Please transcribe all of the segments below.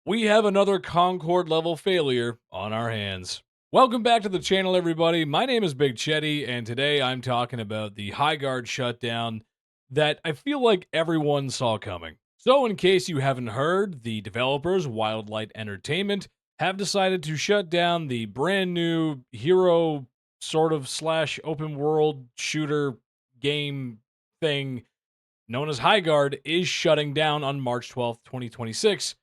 We have another Concord level failure on our hands. Welcome back to the channel, everybody. My name is Big Chetty, and today I'm talking about the Highguard shutdown that I feel like everyone saw coming. So, in case you haven't heard, the developers, Wildlight Entertainment, have decided to shut down the brand new hero sort of slash open world shooter game thing known as Highguard is shutting down on March 12th, 2026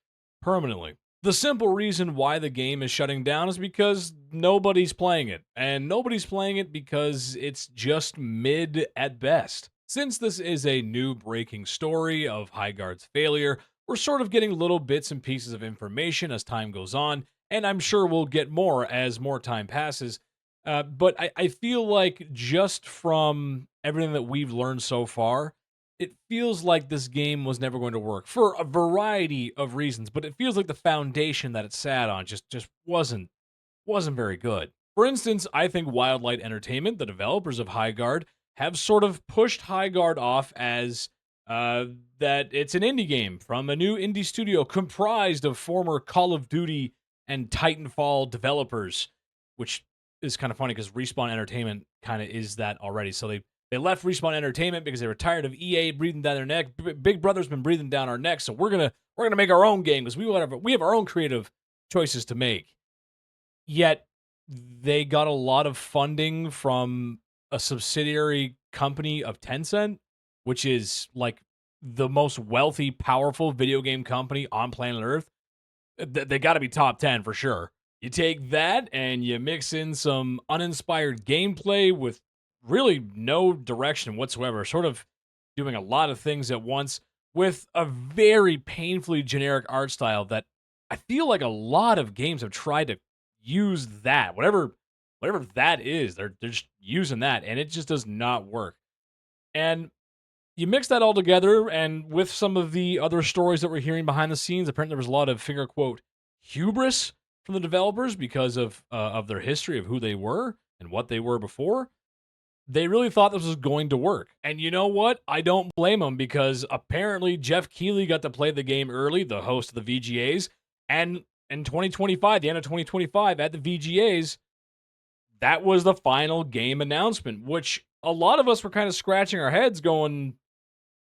permanently. The simple reason why the game is shutting down is because nobody's playing it, and nobody's playing it because it's just mid at best. Since this is a new breaking story of Highguard's failure, we're sort of getting little bits and pieces of information as time goes on, and I'm sure we'll get more as more time passes. But I feel like just from everything that we've learned so far, it feels like this game was never going to work for a variety of reasons, but it feels like the foundation that it sat on just wasn't very good. For instance, I think Wildlight Entertainment, the developers of Highguard, have sort of pushed Highguard off as that it's an indie game from a new indie studio comprised of former Call of Duty and Titanfall developers, which is kind of funny because Respawn Entertainment kind of is that already. So they left Respawn Entertainment because they were tired of EA breathing down their neck. Big Brother's been breathing down our neck, so we're gonna make our own game because we have our own creative choices to make. Yet they got a lot of funding from a subsidiary company of Tencent, which is like the most wealthy, powerful video game company on planet Earth. They got to be top 10 for sure. You take that and you mix in some uninspired gameplay with really no direction whatsoever, sort of doing a lot of things at once with a very painfully generic art style that I feel like a lot of games have tried to use that. Whatever that is, they're just using that and it just does not work. And you mix that all together, and with some of the other stories that we're hearing behind the scenes, apparently there was a lot of finger quote hubris from the developers because of their history of who they were and what they were before. They really thought this was going to work, and you know what? I don't blame them because apparently Jeff Keighley got to play the game early, the host of the VGAs, and in 2025, the end of 2025, at the VGAs, that was the final game announcement, which a lot of us were kind of scratching our heads, going,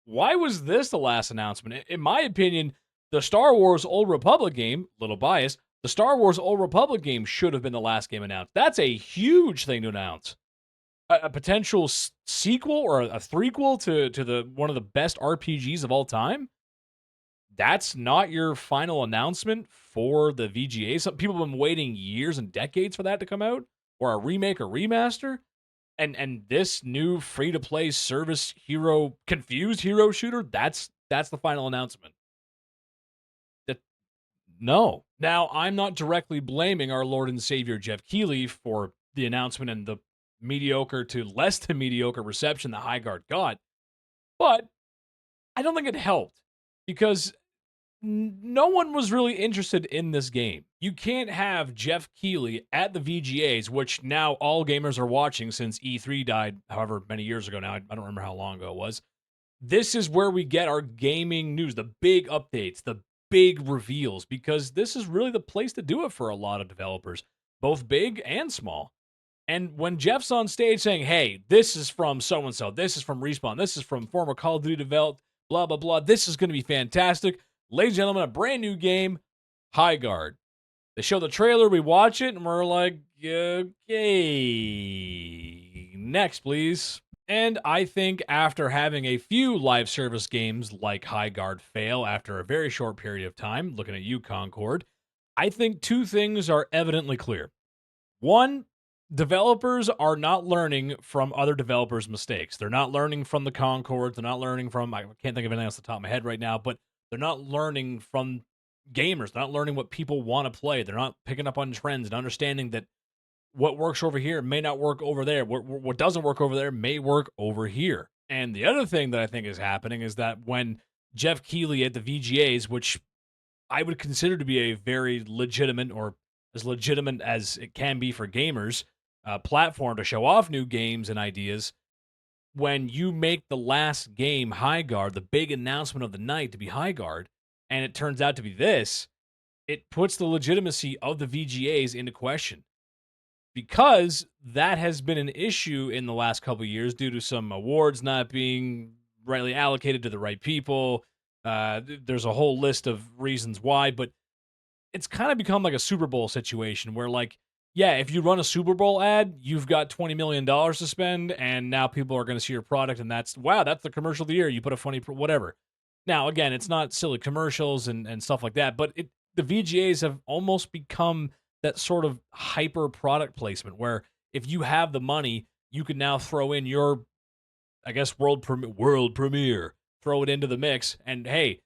why was this the last announcement? In my opinion, the Star Wars Old Republic game, little bias, the Star Wars Old Republic game should have been the last game announced. That's a huge thing to announce. A potential sequel or a threequel to the one of the best RPGs of all time. That's not your final announcement for the VGA. Some people have been waiting years and decades for that to come out, or a remake or remaster. And this new free to play service hero confused hero shooter, that's the final announcement. That no. Now, I'm not directly blaming our Lord and Savior Jeff Keighley for the announcement and the mediocre to less than mediocre reception the Highguard got, but I don't think it helped because no one was really interested in this game. You can't have Jeff Keighley at the VGAs, which now all gamers are watching since E3 died, however many years ago now. I don't remember how long ago it was. This is where we get our gaming news, the big updates, the big reveals, because this is really the place to do it for a lot of developers, both big and small. And when Jeff's on stage saying, hey, this is from so and so, this is from Respawn, this is from former Call of Duty developed, blah, blah, blah, this is going to be fantastic. Ladies and gentlemen, a brand new game, Highguard. They show the trailer, we watch it, and we're like, okay, next, please. And I think after having a few live service games like Highguard fail after a very short period of time, looking at you, Concord, I think two things are evidently clear. One, developers are not learning from other developers' mistakes. They're not learning from the Concords. They're not learning from, I can't think of anything else off the top of my head right now, but they're not learning from gamers. They're not learning what people want to play. They're not picking up on trends and understanding that what works over here may not work over there. What doesn't work over there may work over here. And the other thing that I think is happening is that when Jeff Keighley at the VGAs, which I would consider to be a very legitimate or as legitimate as it can be for gamers, platform to show off new games and ideas, when you make the last game Highguard, the big announcement of the night to be Highguard, and it turns out to be this, it puts the legitimacy of the VGAs into question because that has been an issue in the last couple of years due to some awards not being rightly allocated to the right people. There's a whole list of reasons why, but it's kind of become like a Super Bowl situation where, like, yeah, if you run a Super Bowl ad, you've got $20 million to spend, and now people are going to see your product, and that's wow, that's the commercial of the year. You put a funny whatever. Now, again, it's not silly commercials and stuff like that, but the VGAs have almost become that sort of hyper product placement where if you have the money, you can now throw in your, I guess, world premiere, throw it into the mix, and hey,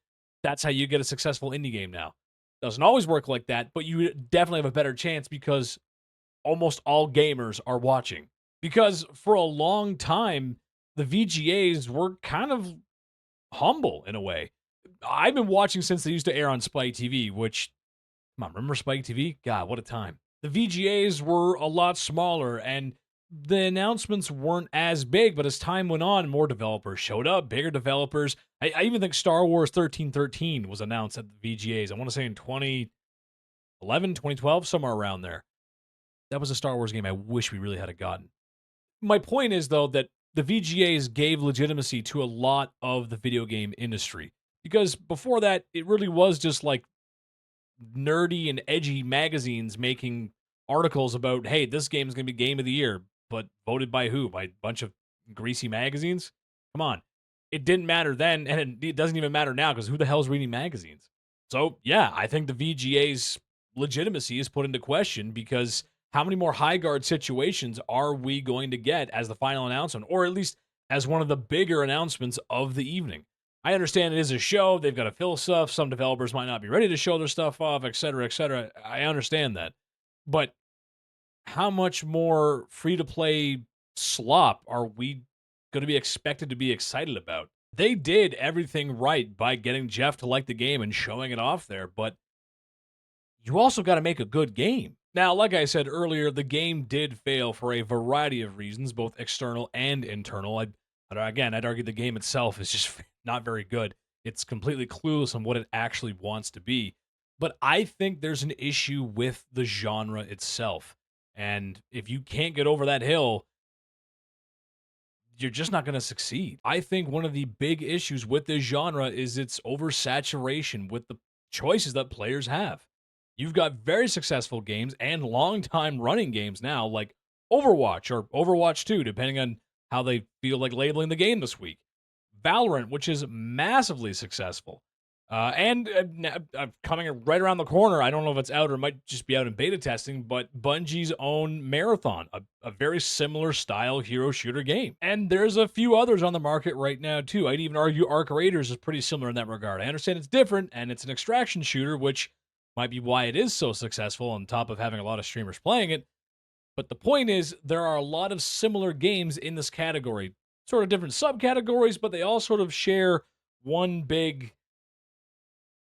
that's how you get a successful indie game now. Doesn't always work like that, but you definitely have a better chance because almost all gamers are watching. Because for a long time, the VGAs were kind of humble in a way. I've been watching since they used to air on Spike TV, which, come on, remember Spike TV? God, what a time. The VGAs were a lot smaller and the announcements weren't as big, but as time went on, more developers showed up, bigger developers. I even think Star Wars 1313 was announced at the VGAs. I want to say in 2011, 2012, somewhere around there. That was a Star Wars game I wish we really had gotten. My point is, though, that the VGAs gave legitimacy to a lot of the video game industry. Because before that, it really was just like nerdy and edgy magazines making articles about, hey, this game is going to be game of the year, but voted by who? By a bunch of greasy magazines? Come on. It didn't matter then, and it doesn't even matter now because who the hell's reading magazines? So, yeah, I think the VGA's legitimacy is put into question because how many more Highguard situations are we going to get as the final announcement, or at least as one of the bigger announcements of the evening? I understand it is a show. They've got to fill stuff. Some developers might not be ready to show their stuff off, et cetera, et cetera. I understand that. But how much more free-to-play slop are we going to be expected to be excited about? They did everything right by getting Jeff to like the game and showing it off there, but you also got to make a good game. Now, like I said earlier, the game did fail for a variety of reasons, both external and internal. I'd argue the game itself is just not very good. It's completely clueless on what it actually wants to be. But I think there's an issue with the genre itself. And if you can't get over that hill, you're just not going to succeed. I think one of the big issues with this genre is its oversaturation with the choices that players have. You've got very successful games and long-time running games now, like Overwatch or Overwatch 2, depending on how they feel like labeling the game this week. Valorant, which is massively successful. Coming right around the corner, I don't know if it's out or it might just be out in beta testing, but Bungie's own Marathon, a very similar style hero shooter game. And there's a few others on the market right now, too. I'd even argue Arc Raiders is pretty similar in that regard. I understand it's different, and it's an extraction shooter, which might be why it is so successful on top of having a lot of streamers playing it. But the point is, there are a lot of similar games in this category, sort of different subcategories, but they all sort of share one big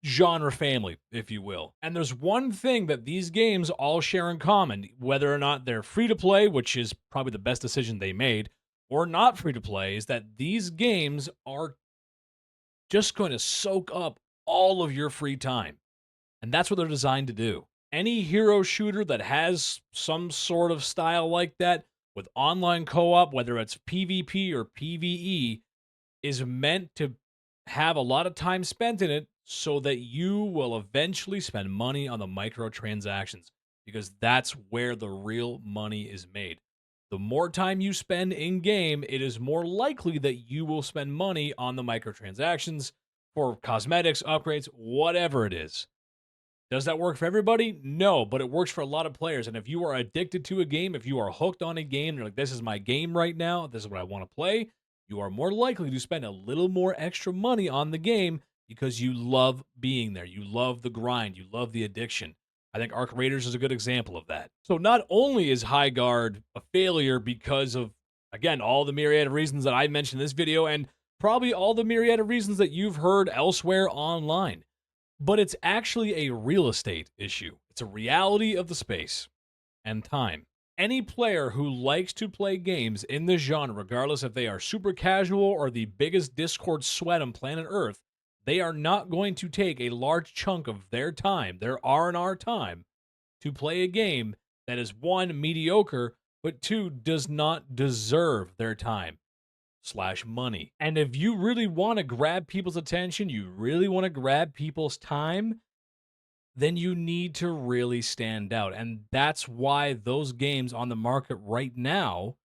genre family, if you will. And there's one thing that these games all share in common, whether or not they're free to play, which is probably the best decision they made, or not free to play, is that these games are just going to soak up all of your free time. And that's what they're designed to do. Any hero shooter that has some sort of style like that with online co-op, whether it's PvP or PvE, is meant to have a lot of time spent in it so that you will eventually spend money on the microtransactions because that's where the real money is made. The more time you spend in game, it is more likely that you will spend money on the microtransactions for cosmetics, upgrades, whatever it is. Does that work for everybody? No, but it works for a lot of players. And if you are addicted to a game, if you are hooked on a game, you're like, this is my game right now, this is what I want to play, you are more likely to spend a little more extra money on the game because you love being there. You love the grind. You love the addiction. I think Arc Raiders is a good example of that. So not only is Highguard a failure because of, again, all the myriad of reasons that I mentioned in this video and probably all the myriad of reasons that you've heard elsewhere online, but it's actually a real estate issue. It's a reality of the space and time. Any player who likes to play games in this genre, regardless if they are super casual or the biggest Discord sweat on planet Earth, They are not going to take a large chunk of their time, their R&R time, to play a game that is one, mediocre, but two, does not deserve their time slash money. And if you really want to grab people's attention, you really want to grab people's time, then you need to really stand out. And that's why those games on the market right now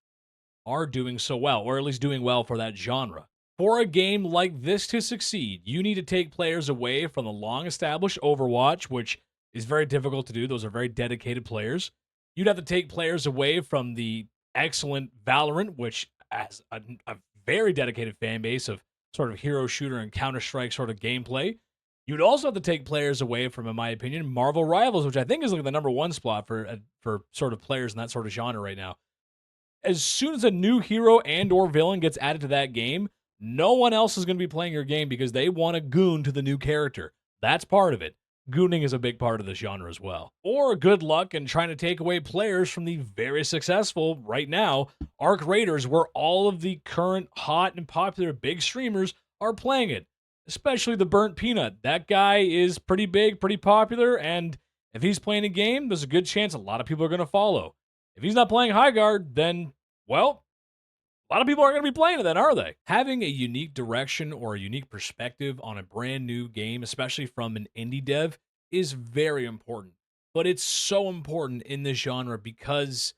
are doing so well, or at least doing well for that genre. For a game like this to succeed, you need to take players away from the long established Overwatch, which is very difficult to do. Those are very dedicated players. You'd have to take players away from the excellent Valorant, which has a very dedicated fan base of sort of hero shooter and Counter Strike sort of gameplay. You'd also have to take players away from, in my opinion, Marvel Rivals, which I think is like the number one spot for sort of players in that sort of genre right now. As soon as a new hero and or villain gets added to that game, no one else is going to be playing your game because they want to goon to the new character. That's part of it. Gooning is a big part of the genre as well. Or good luck in trying to take away players from the very successful, right now, Arc Raiders, where all of the current hot and popular big streamers are playing it. Especially the Burnt Peanut. That guy is pretty big, pretty popular, and if he's playing a game, there's a good chance a lot of people are going to follow. If he's not playing Highguard, then, well, a lot of people aren't going to be playing it then, are they? Having a unique direction or a unique perspective on a brand new game, especially from an indie dev, is very important. But it's so important in this genre because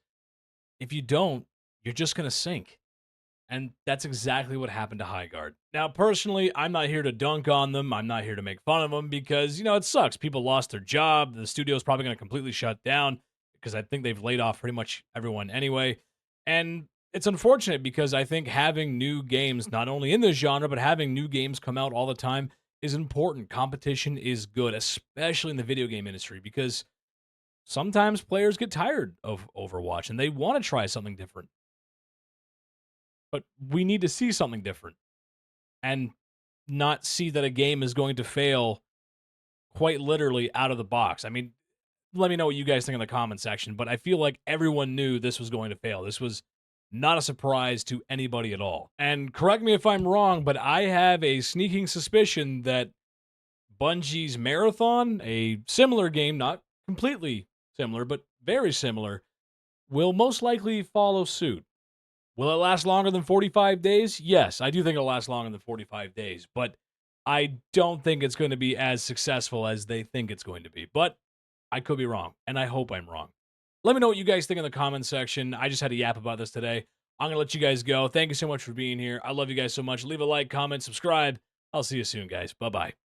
if you don't, you're just going to sink. And that's exactly what happened to Highguard. Now, personally, I'm not here to dunk on them. I'm not here to make fun of them because, it sucks. People lost their job. The studio's probably going to completely shut down because I think they've laid off pretty much everyone anyway. And it's unfortunate because I think having new games, not only in this genre, but having new games come out all the time is important. Competition is good, especially in the video game industry, because sometimes players get tired of Overwatch and they want to try something different. But we need to see something different and not see that a game is going to fail quite literally out of the box. I mean, let me know what you guys think in the comment section, but I feel like everyone knew this was going to fail. This was not a surprise to anybody at all. And correct me if I'm wrong, but I have a sneaking suspicion that Bungie's Marathon, a similar game, not completely similar, but very similar, will most likely follow suit. Will it last longer than 45 days? Yes, I do think it'll last longer than 45 days, but I don't think it's going to be as successful as they think it's going to be. But I could be wrong, and I hope I'm wrong. Let me know what you guys think in the comment section. I just had a yap about this today. I'm going to let you guys go. Thank you so much for being here. I love you guys so much. Leave a like, comment, subscribe. I'll see you soon, guys. Bye-bye.